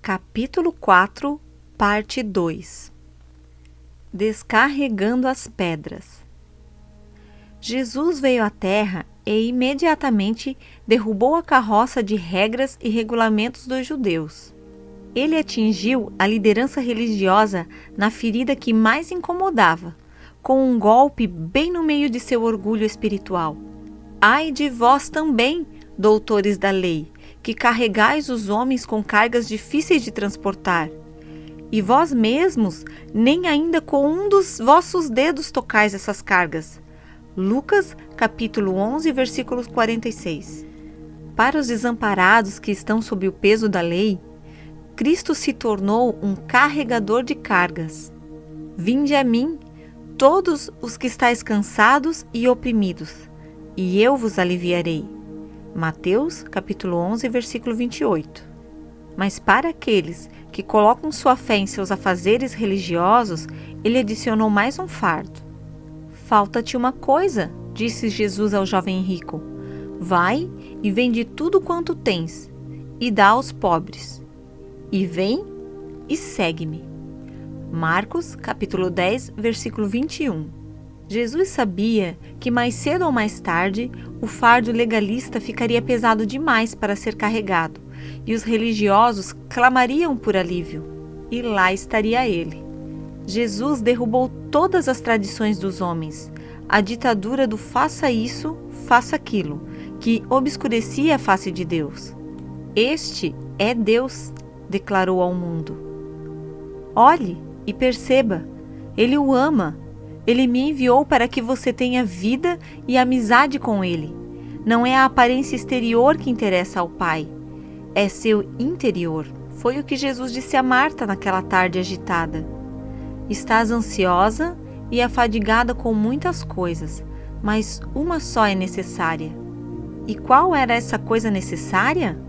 Capítulo 4, Parte 2. Descarregando as pedras. Jesus veio à terra e imediatamente derrubou a carroça de regras e regulamentos dos judeus. Ele atingiu a liderança religiosa na ferida que mais incomodava, com um golpe bem no meio de seu orgulho espiritual. Ai de vós também, doutores da lei, que carregais os homens com cargas difíceis de transportar, e vós mesmos nem ainda com um dos vossos dedos tocais essas cargas. Lucas, capítulo 11, versículo 46. Para os desamparados que estão sob o peso da lei, Cristo se tornou um carregador de cargas. Vinde a mim, todos os que estáis cansados e oprimidos, e eu vos aliviarei. Mateus, capítulo 11, versículo 28. Mas para aqueles que colocam sua fé em seus afazeres religiosos, ele adicionou mais um fardo. Falta-te uma coisa, disse Jesus ao jovem rico. Vai e vende tudo quanto tens, e dá aos pobres. E vem e segue-me. Marcos, capítulo 10, versículo 21. Jesus sabia que mais cedo ou mais tarde o fardo legalista ficaria pesado demais para ser carregado e os religiosos clamariam por alívio, e lá estaria ele. Jesus derrubou todas as tradições dos homens, a ditadura do faça isso, faça aquilo, que obscurecia a face de Deus. Este é Deus, declarou ao mundo. Olhe e perceba, Ele o ama. Ele me enviou para que você tenha vida e amizade com Ele. Não é a aparência exterior que interessa ao Pai, é seu interior. Foi o que Jesus disse a Marta naquela tarde agitada. Estás ansiosa e afadigada com muitas coisas, mas uma só é necessária. E qual era essa coisa necessária?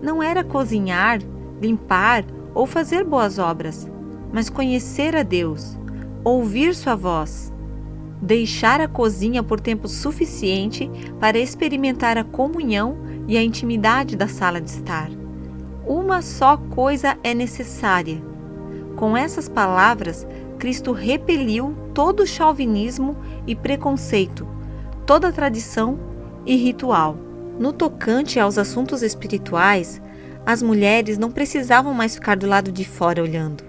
Não era cozinhar, limpar ou fazer boas obras, mas conhecer a Deus, ouvir sua voz, deixar a cozinha por tempo suficiente para experimentar a comunhão e a intimidade da sala de estar. Uma só coisa é necessária. Com essas palavras, Cristo repeliu todo o chauvinismo e preconceito, toda tradição e ritual. No tocante aos assuntos espirituais, as mulheres não precisavam mais ficar do lado de fora olhando.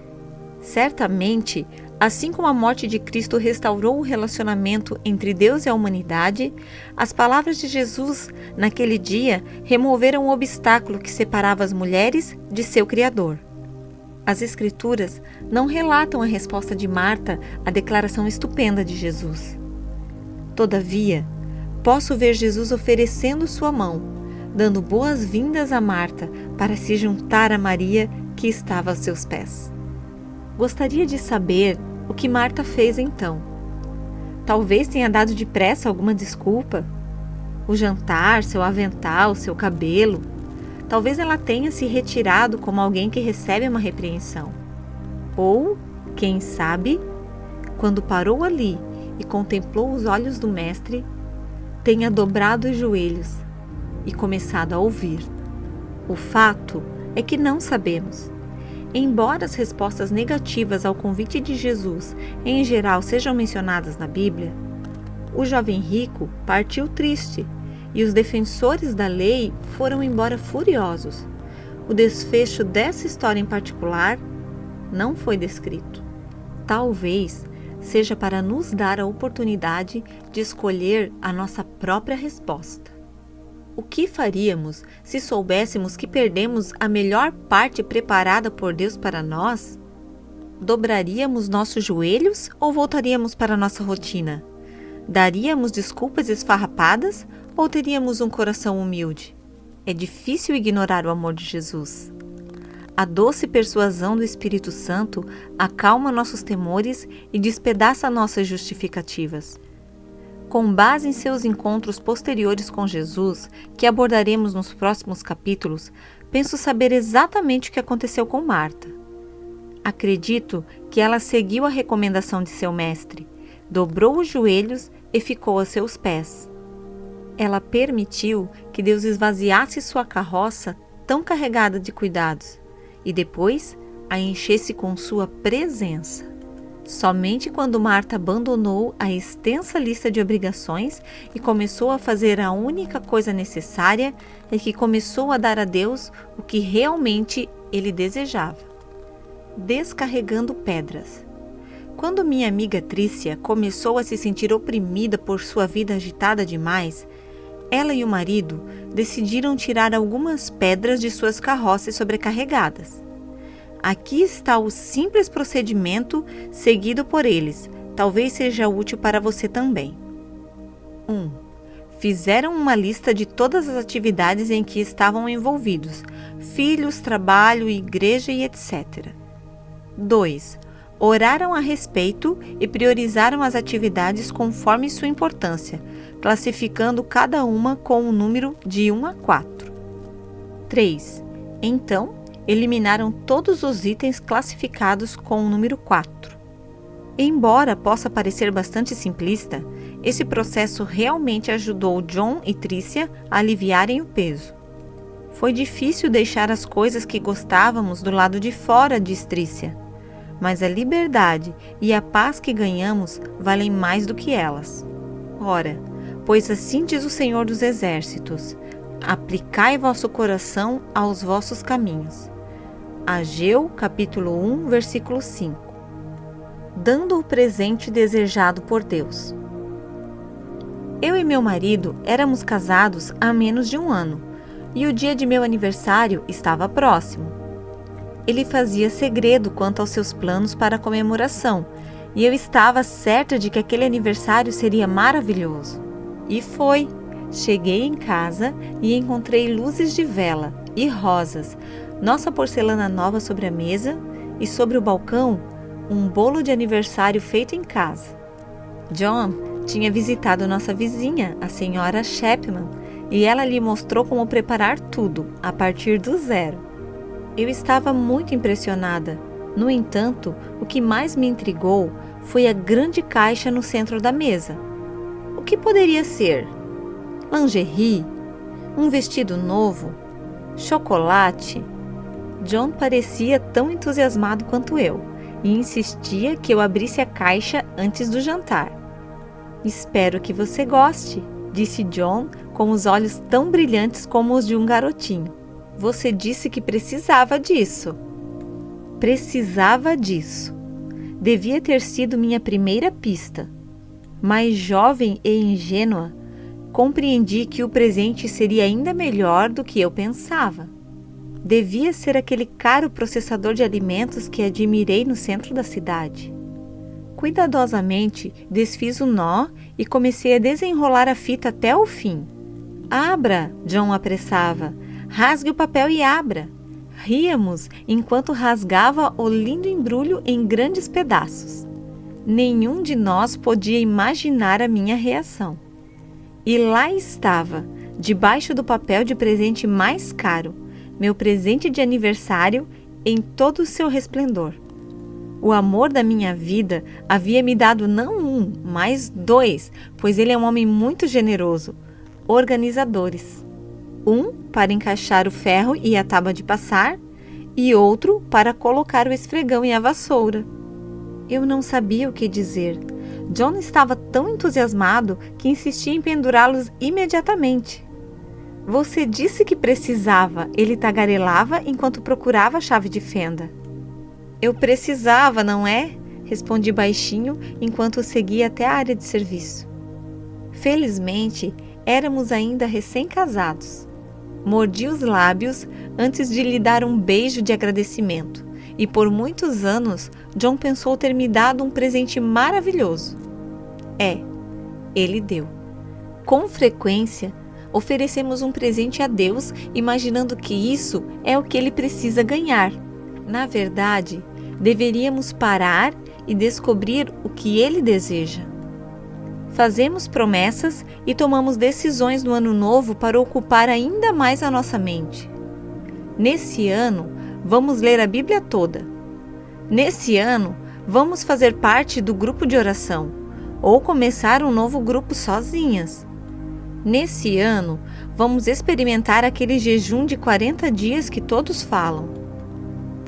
Certamente, assim como a morte de Cristo restaurou o relacionamento entre Deus e a humanidade, as palavras de Jesus naquele dia removeram o obstáculo que separava as mulheres de seu Criador. As Escrituras não relatam a resposta de Marta à declaração estupenda de Jesus. Todavia, posso ver Jesus oferecendo sua mão, dando boas-vindas a Marta para se juntar a Maria que estava aos seus pés. Gostaria de saber o que Marta fez então. Talvez tenha dado depressa alguma desculpa. O jantar, seu avental, seu cabelo. Talvez ela tenha se retirado como alguém que recebe uma repreensão. Ou, quem sabe, quando parou ali e contemplou os olhos do Mestre, tenha dobrado os joelhos e começado a ouvir. O fato é que não sabemos. Embora as respostas negativas ao convite de Jesus em geral sejam mencionadas na Bíblia, o jovem rico partiu triste e os defensores da lei foram embora furiosos. O desfecho dessa história em particular não foi descrito. Talvez seja para nos dar a oportunidade de escolher a nossa própria resposta. O que faríamos se soubéssemos que perdemos a melhor parte preparada por Deus para nós? Dobraríamos nossos joelhos ou voltaríamos para nossa rotina? Daríamos desculpas esfarrapadas ou teríamos um coração humilde? É difícil ignorar o amor de Jesus. A doce persuasão do Espírito Santo acalma nossos temores e despedaça nossas justificativas. Com base em seus encontros posteriores com Jesus, que abordaremos nos próximos capítulos, penso saber exatamente o que aconteceu com Marta. Acredito que ela seguiu a recomendação de seu mestre, dobrou os joelhos e ficou a seus pés. Ela permitiu que Deus esvaziasse sua carroça tão carregada de cuidados e depois a enchesse com sua presença. Somente quando Marta abandonou a extensa lista de obrigações e começou a fazer a única coisa necessária é que começou a dar a Deus o que realmente ele desejava: descarregando pedras. Quando minha amiga Trícia começou a se sentir oprimida por sua vida agitada demais, ela e o marido decidiram tirar algumas pedras de suas carroças sobrecarregadas. Aqui está o simples procedimento seguido por eles. Talvez seja útil para você também. 1. Fizeram uma lista de todas as atividades em que estavam envolvidos: filhos, trabalho, igreja e etc. 2. Oraram a respeito e priorizaram as atividades conforme sua importância, classificando cada uma com um número de 1 a 4. 3. Então, eliminaram todos os itens classificados com o número 4. Embora possa parecer bastante simplista, esse processo realmente ajudou John e Trícia a aliviarem o peso. Foi difícil deixar as coisas que gostávamos do lado de fora, diz Trícia, mas a liberdade e a paz que ganhamos valem mais do que elas. Ora, pois assim diz o Senhor dos Exércitos: aplicai vosso coração aos vossos caminhos. Ageu, capítulo 1, versículo 5. Dando o presente desejado por Deus. Eu e meu marido éramos casados há menos de um ano, e o dia de meu aniversário estava próximo. Ele fazia segredo quanto aos seus planos para a comemoração, e eu estava certa de que aquele aniversário seria maravilhoso. E foi. Cheguei em casa e encontrei luzes de vela e rosas, nossa porcelana nova sobre a mesa e sobre o balcão, um bolo de aniversário feito em casa. John tinha visitado nossa vizinha, a senhora Chapman, e ela lhe mostrou como preparar tudo, a partir do zero. Eu estava muito impressionada. No entanto, o que mais me intrigou foi a grande caixa no centro da mesa. O que poderia ser? Lingerie? Um vestido novo? Chocolate? John parecia tão entusiasmado quanto eu e insistia que eu abrisse a caixa antes do jantar. Espero que você goste, disse John com os olhos tão brilhantes como os de um garotinho. Você disse que precisava disso. Precisava disso. Devia ter sido minha primeira pista. Mais jovem e ingênua, compreendi que o presente seria ainda melhor do que eu pensava. Devia ser aquele caro processador de alimentos que admirei no centro da cidade. Cuidadosamente, desfiz o nó e comecei a desenrolar a fita até o fim. Abra, John apressava. Rasgue o papel e abra. Ríamos enquanto rasgava o lindo embrulho em grandes pedaços. Nenhum de nós podia imaginar a minha reação. E lá estava, debaixo do papel de presente mais caro, meu presente de aniversário em todo o seu resplendor. O amor da minha vida havia me dado não um, mas 2, pois ele é um homem muito generoso. Organizadores. Um para encaixar o ferro e a tábua de passar, e outro para colocar o esfregão e a vassoura. Eu não sabia o que dizer. John estava tão entusiasmado que insistia em pendurá-los imediatamente. Você disse que precisava, ele tagarelava enquanto procurava a chave de fenda. Eu precisava, não é? Respondi baixinho enquanto seguia até a área de serviço. Felizmente, éramos ainda recém-casados. Mordi os lábios antes de lhe dar um beijo de agradecimento, e por muitos anos John pensou ter me dado um presente maravilhoso. Ele deu. Com frequência, oferecemos um presente a Deus imaginando que isso é o que ele precisa ganhar. Na verdade, deveríamos parar e descobrir o que ele deseja. Fazemos promessas e tomamos decisões no ano novo para ocupar ainda mais a nossa mente. Nesse ano, vamos ler a Bíblia toda. Nesse ano, vamos fazer parte do grupo de oração ou começar um novo grupo sozinhas. Nesse ano, vamos experimentar aquele jejum de 40 dias que todos falam.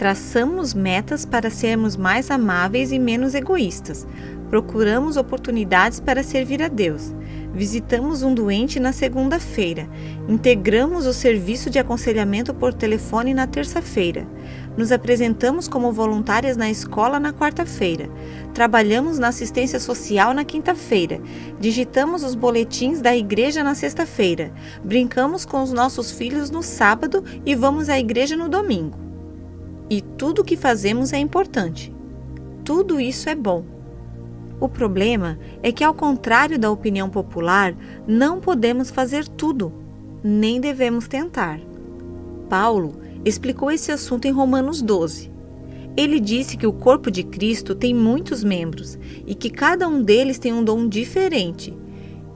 Traçamos metas para sermos mais amáveis e menos egoístas. Procuramos oportunidades para servir a Deus. Visitamos um doente na segunda-feira. Integramos o serviço de aconselhamento por telefone na terça-feira. Nos apresentamos como voluntárias na escola na quarta-feira. Trabalhamos na assistência social na quinta-feira. Digitamos os boletins da igreja na sexta-feira. Brincamos com os nossos filhos no sábado e vamos à igreja no domingo. E tudo o que fazemos é importante. Tudo isso é bom. O problema é que, ao contrário da opinião popular, não podemos fazer tudo, nem devemos tentar. Paulo explicou esse assunto em Romanos 12. Ele disse que o corpo de Cristo tem muitos membros e que cada um deles tem um dom diferente.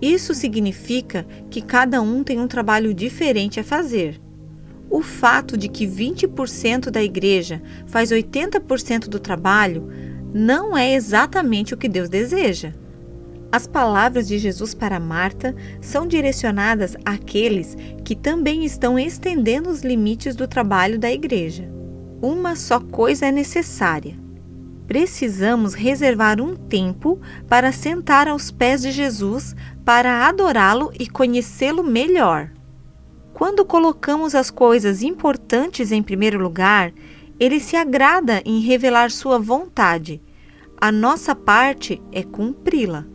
Isso significa que cada um tem um trabalho diferente a fazer. O fato de que 20% da igreja faz 80% do trabalho não é exatamente o que Deus deseja. As palavras de Jesus para Marta são direcionadas àqueles que também estão estendendo os limites do trabalho da igreja. Uma só coisa é necessária. Precisamos reservar um tempo para sentar aos pés de Jesus, para adorá-lo e conhecê-lo melhor. Quando colocamos as coisas importantes em primeiro lugar, Ele se agrada em revelar sua vontade. A nossa parte é cumpri-la.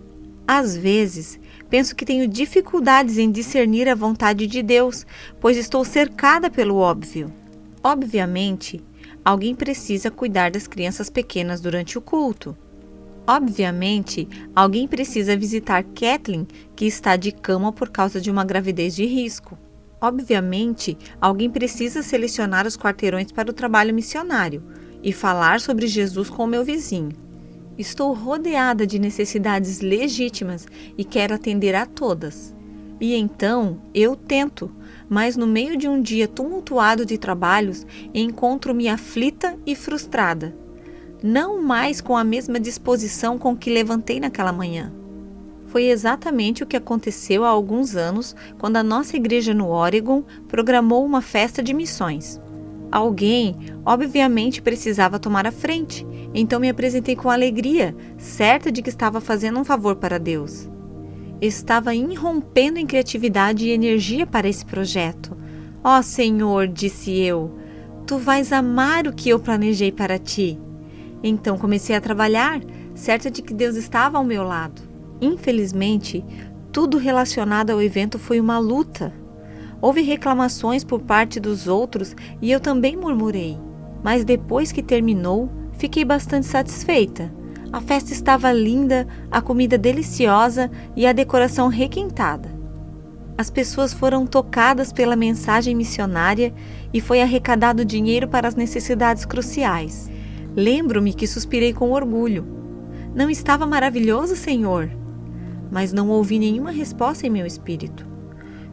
Às vezes, penso que tenho dificuldades em discernir a vontade de Deus, pois estou cercada pelo óbvio. Obviamente, alguém precisa cuidar das crianças pequenas durante o culto. Obviamente, alguém precisa visitar Kathleen, que está de cama por causa de uma gravidez de risco. Obviamente, alguém precisa selecionar os quarteirões para o trabalho missionário e falar sobre Jesus com o meu vizinho. Estou rodeada de necessidades legítimas e quero atender a todas. E então, eu tento, mas no meio de um dia tumultuado de trabalhos, encontro-me aflita e frustrada. Não mais com a mesma disposição com que levantei naquela manhã. Foi exatamente o que aconteceu há alguns anos, quando a nossa igreja no Oregon programou uma festa de missões. Alguém, obviamente, precisava tomar a frente, então me apresentei com alegria, certa de que estava fazendo um favor para Deus. Estava irrompendo em criatividade e energia para esse projeto. Ó Senhor, disse eu, Tu vais amar o que eu planejei para Ti. Então comecei a trabalhar, certa de que Deus estava ao meu lado. Infelizmente, tudo relacionado ao evento foi uma luta. Houve reclamações por parte dos outros e eu também murmurei. Mas depois que terminou, fiquei bastante satisfeita. A festa estava linda, a comida deliciosa e a decoração requintada. As pessoas foram tocadas pela mensagem missionária e foi arrecadado dinheiro para as necessidades cruciais. Lembro-me que suspirei com orgulho. Não estava maravilhoso, Senhor? Mas não ouvi nenhuma resposta em meu espírito.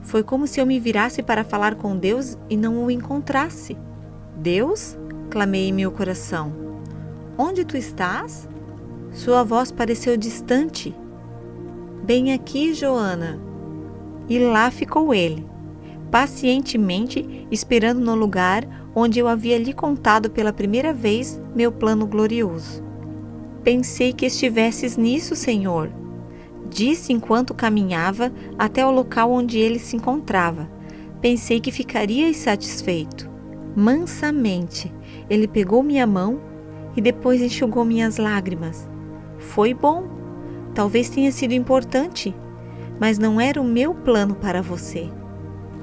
Foi como se eu me virasse para falar com Deus e não o encontrasse. Deus? Clamei em meu coração. Onde tu estás? Sua voz pareceu distante. Bem aqui, Joana. E lá ficou ele, pacientemente esperando no lugar onde eu havia lhe contado pela primeira vez meu plano glorioso. Pensei que estivesses nisso, Senhor, disse enquanto caminhava até o local onde ele se encontrava. Pensei que ficarias satisfeito. Mansamente, ele pegou minha mão e depois enxugou minhas lágrimas. Foi bom. Talvez tenha sido importante, mas não era o meu plano para você.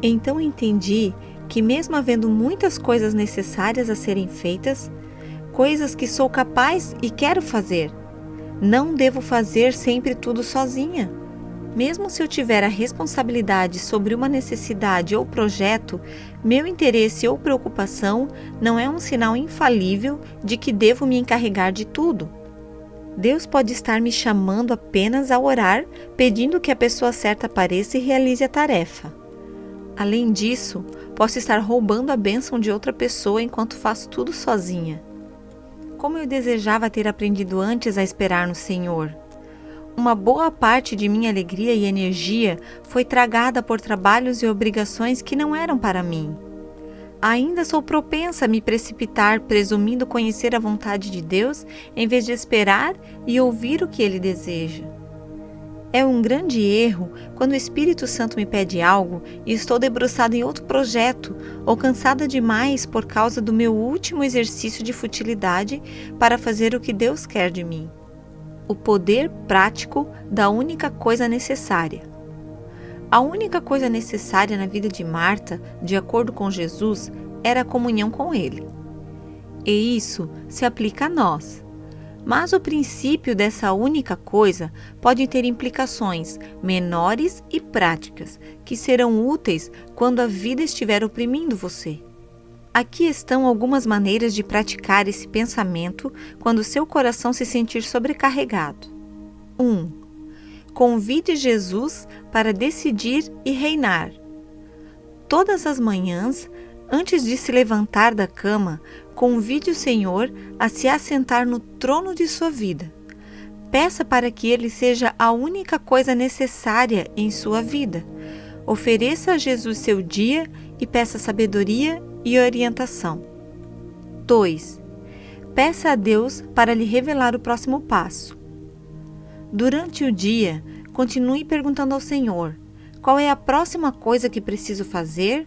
Então entendi que, mesmo havendo muitas coisas necessárias a serem feitas, coisas que sou capaz e quero fazer, não devo fazer sempre tudo sozinha. Mesmo se eu tiver a responsabilidade sobre uma necessidade ou projeto, meu interesse ou preocupação não é um sinal infalível de que devo me encarregar de tudo. Deus pode estar me chamando apenas a orar, pedindo que a pessoa certa apareça e realize a tarefa. Além disso, posso estar roubando a bênção de outra pessoa enquanto faço tudo sozinha. Como eu desejava ter aprendido antes a esperar no Senhor. Uma boa parte de minha alegria e energia foi tragada por trabalhos e obrigações que não eram para mim. Ainda sou propensa a me precipitar, presumindo conhecer a vontade de Deus, em vez de esperar e ouvir o que Ele deseja. É um grande erro quando o Espírito Santo me pede algo e estou debruçada em outro projeto ou cansada demais por causa do meu último exercício de futilidade para fazer o que Deus quer de mim. O poder prático da única coisa necessária. A única coisa necessária na vida de Marta, de acordo com Jesus, era a comunhão com Ele. E isso se aplica a nós. Mas o princípio dessa única coisa pode ter implicações menores e práticas, que serão úteis quando a vida estiver oprimindo você. Aqui estão algumas maneiras de praticar esse pensamento quando seu coração se sentir sobrecarregado. 1. Convide Jesus para decidir e reinar. Todas as manhãs, antes de se levantar da cama, convide o Senhor a se assentar no trono de sua vida. Peça para que Ele seja a única coisa necessária em sua vida. Ofereça a Jesus seu dia e peça sabedoria e orientação. 2. Peça a Deus para lhe revelar o próximo passo. Durante o dia, continue perguntando ao Senhor: qual é a próxima coisa que preciso fazer?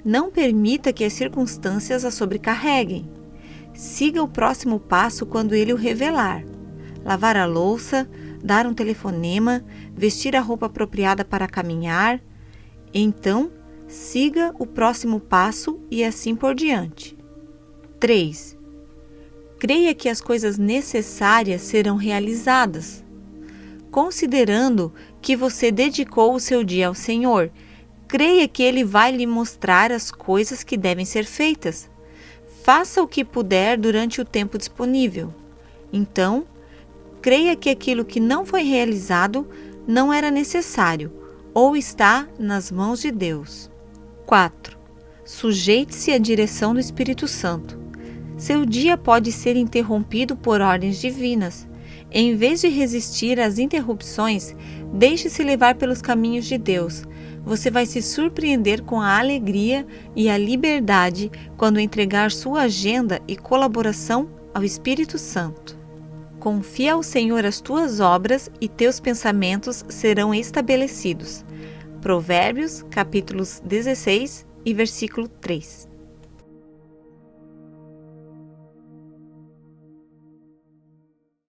Não permita que as circunstâncias a sobrecarreguem. Siga o próximo passo quando Ele o revelar. Lavar a louça, dar um telefonema, vestir a roupa apropriada para caminhar. Então, siga o próximo passo e assim por diante. 3. Creia que as coisas necessárias serão realizadas. Considerando que você dedicou o seu dia ao Senhor, creia que Ele vai lhe mostrar as coisas que devem ser feitas. Faça o que puder durante o tempo disponível. Então, creia que aquilo que não foi realizado não era necessário ou está nas mãos de Deus. 4. Sujeite-se à direção do Espírito Santo. Seu dia pode ser interrompido por ordens divinas. Em vez de resistir às interrupções, deixe-se levar pelos caminhos de Deus. Você vai se surpreender com a alegria e a liberdade quando entregar sua agenda e colaboração ao Espírito Santo. Confia ao Senhor as tuas obras e teus pensamentos serão estabelecidos. Provérbios, capítulos 16 e versículo 3.